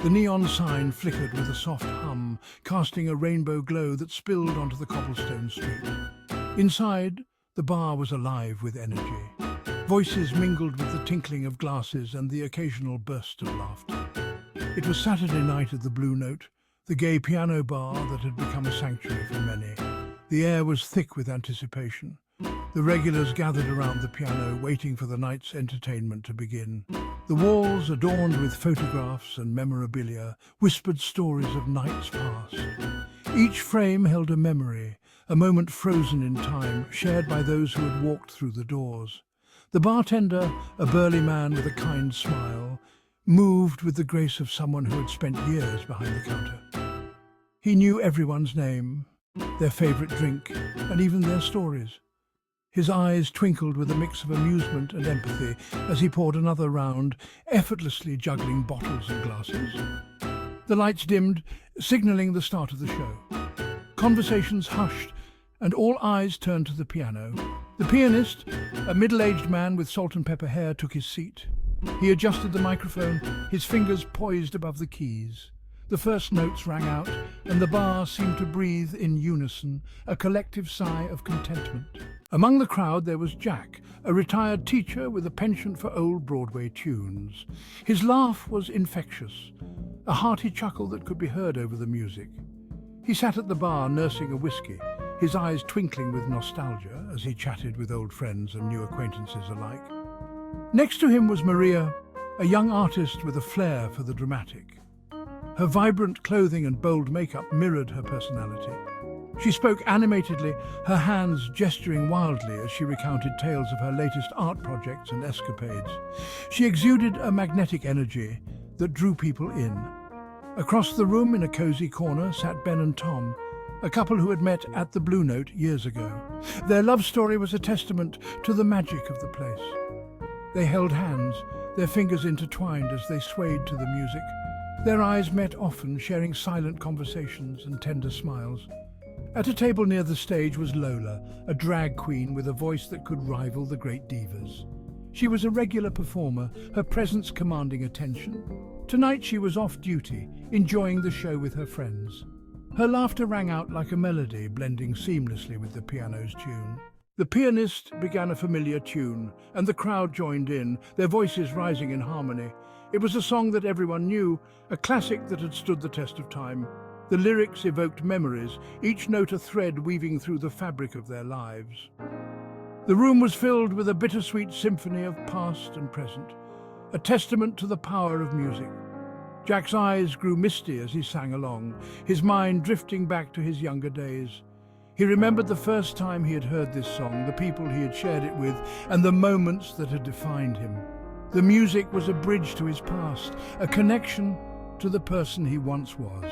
The neon sign flickered with a soft hum, casting a rainbow glow that spilled onto the cobblestone street. Inside, the bar was alive with energy. Voices mingled with the tinkling of glasses and the occasional burst of laughter. It was Saturday night at the Blue Note, the gay piano bar that had become a sanctuary for many. The air was thick with anticipation. The regulars gathered around the piano, waiting for the night's entertainment to begin. The walls, adorned with photographs and memorabilia, whispered stories of nights past. Each frame held a memory, a moment frozen in time, shared by those who had walked through the doors. The bartender, a burly man with a kind smile, moved with the grace of someone who had spent years behind the counter. He knew everyone's name, their favorite drink, and even their stories. His eyes twinkled with a mix of amusement and empathy as he poured another round, effortlessly juggling bottles and glasses. The lights dimmed, signaling the start of the show. Conversations hushed, and all eyes turned to the piano. The pianist, a middle-aged man with salt and pepper hair, took his seat. He adjusted the microphone, his fingers poised above the keys. The first notes rang out, and the bar seemed to breathe in unison, a collective sigh of contentment. Among the crowd there was Jack, a retired teacher with a penchant for old Broadway tunes. His laugh was infectious, a hearty chuckle that could be heard over the music. He sat at the bar nursing a whiskey, his eyes twinkling with nostalgia as he chatted with old friends and new acquaintances alike. Next to him was Maria, a young artist with a flair for the dramatic. Her vibrant clothing and bold makeup mirrored her personality. She spoke animatedly, her hands gesturing wildly as she recounted tales of her latest art projects and escapades. She exuded a magnetic energy that drew people in. Across the room in a cozy corner sat Ben and Tom, a couple who had met at the Blue Note years ago. Their love story was a testament to the magic of the place. They held hands, their fingers intertwined as they swayed to the music. Their eyes met often, sharing silent conversations and tender smiles. At a table near the stage was Lola, a drag queen with a voice that could rival the great divas. She was a regular performer, her presence commanding attention. Tonight she was off duty, enjoying the show with her friends. Her laughter rang out like a melody, blending seamlessly with the piano's tune. The pianist began a familiar tune, and the crowd joined in, their voices rising in harmony. It was a song that everyone knew, a classic that had stood the test of time. The lyrics evoked memories, each note a thread weaving through the fabric of their lives. The room was filled with a bittersweet symphony of past and present, a testament to the power of music. Jack's eyes grew misty as he sang along, his mind drifting back to his younger days. He remembered the first time he had heard this song, the people he had shared it with, and the moments that had defined him. The music was a bridge to his past, a connection to the person he once was.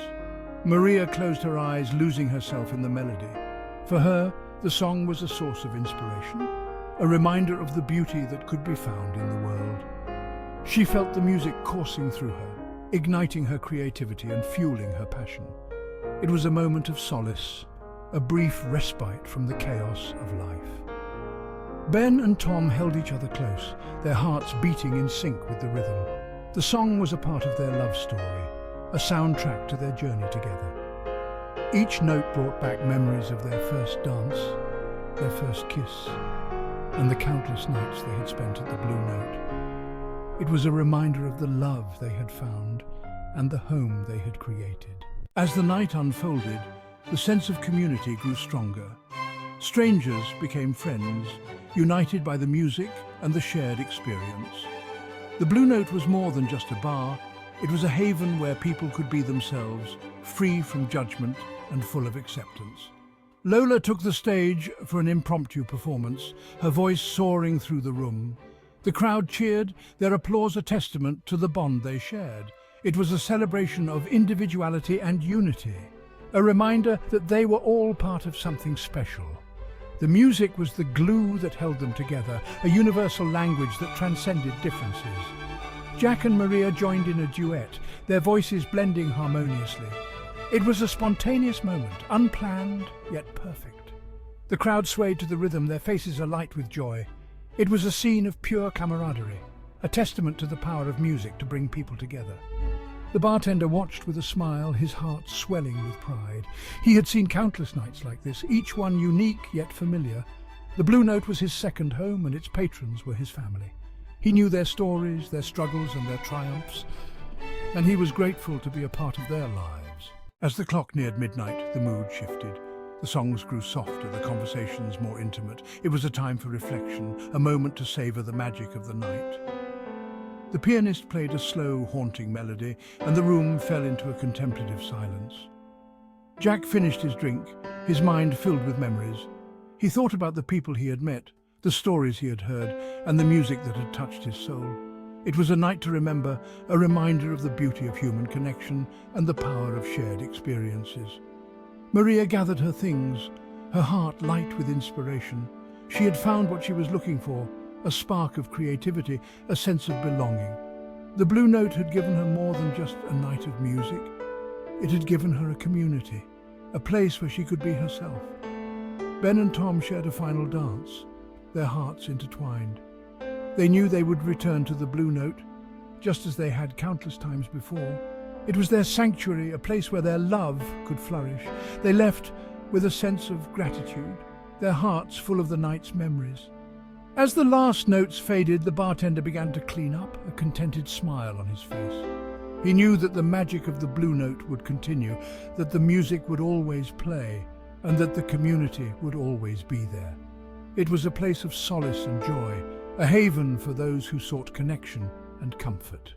Maria closed her eyes, losing herself in the melody. For her, the song was a source of inspiration, a reminder of the beauty that could be found in the world. She felt the music coursing through her, igniting her creativity and fueling her passion. It was a moment of solace, a brief respite from the chaos of life. Ben and Tom held each other close, their hearts beating in sync with the rhythm. The song was a part of their love story, a soundtrack to their journey together. Each note brought back memories of their first dance, their first kiss, and the countless nights they had spent at the Blue Note. It was a reminder of the love they had found and the home they had created. As the night unfolded, the sense of community grew stronger. Strangers became friends, united by the music and the shared experience. The Blue Note was more than just a bar. It was a haven where people could be themselves, free from judgment and full of acceptance. Lola took the stage for an impromptu performance, her voice soaring through the room. The crowd cheered, their applause a testament to the bond they shared. It was a celebration of individuality and unity, a reminder that they were all part of something special. The music was the glue that held them together, a universal language that transcended differences. Jack and Maria joined in a duet, their voices blending harmoniously. It was a spontaneous moment, unplanned yet perfect. The crowd swayed to the rhythm, their faces alight with joy. It was a scene of pure camaraderie, a testament to the power of music to bring people together. The bartender watched with a smile, his heart swelling with pride. He had seen countless nights like this, each one unique yet familiar. The Blue Note was his second home, and its patrons were his family. He knew their stories, their struggles and their triumphs, and he was grateful to be a part of their lives. As the clock neared midnight, the mood shifted. The songs grew softer, the conversations more intimate. It was a time for reflection, a moment to savor the magic of the night. The pianist played a slow, haunting melody, and the room fell into a contemplative silence. Jack finished his drink, his mind filled with memories. He thought about the people he had met, the stories he had heard, and the music that had touched his soul. It was a night to remember, a reminder of the beauty of human connection and the power of shared experiences. Maria gathered her things, her heart light with inspiration. She had found what she was looking for, a spark of creativity, a sense of belonging. The Blue Note had given her more than just a night of music. It had given her a community, a place where she could be herself. Ben and Tom shared a final dance, their hearts intertwined. They knew they would return to the Blue Note, just as they had countless times before. It was their sanctuary, a place where their love could flourish. They left with a sense of gratitude, their hearts full of the night's memories. As the last notes faded, the bartender began to clean up, a contented smile on his face. He knew that the magic of the Blue Note would continue, that the music would always play, and that the community would always be there. It was a place of solace and joy, a haven for those who sought connection and comfort.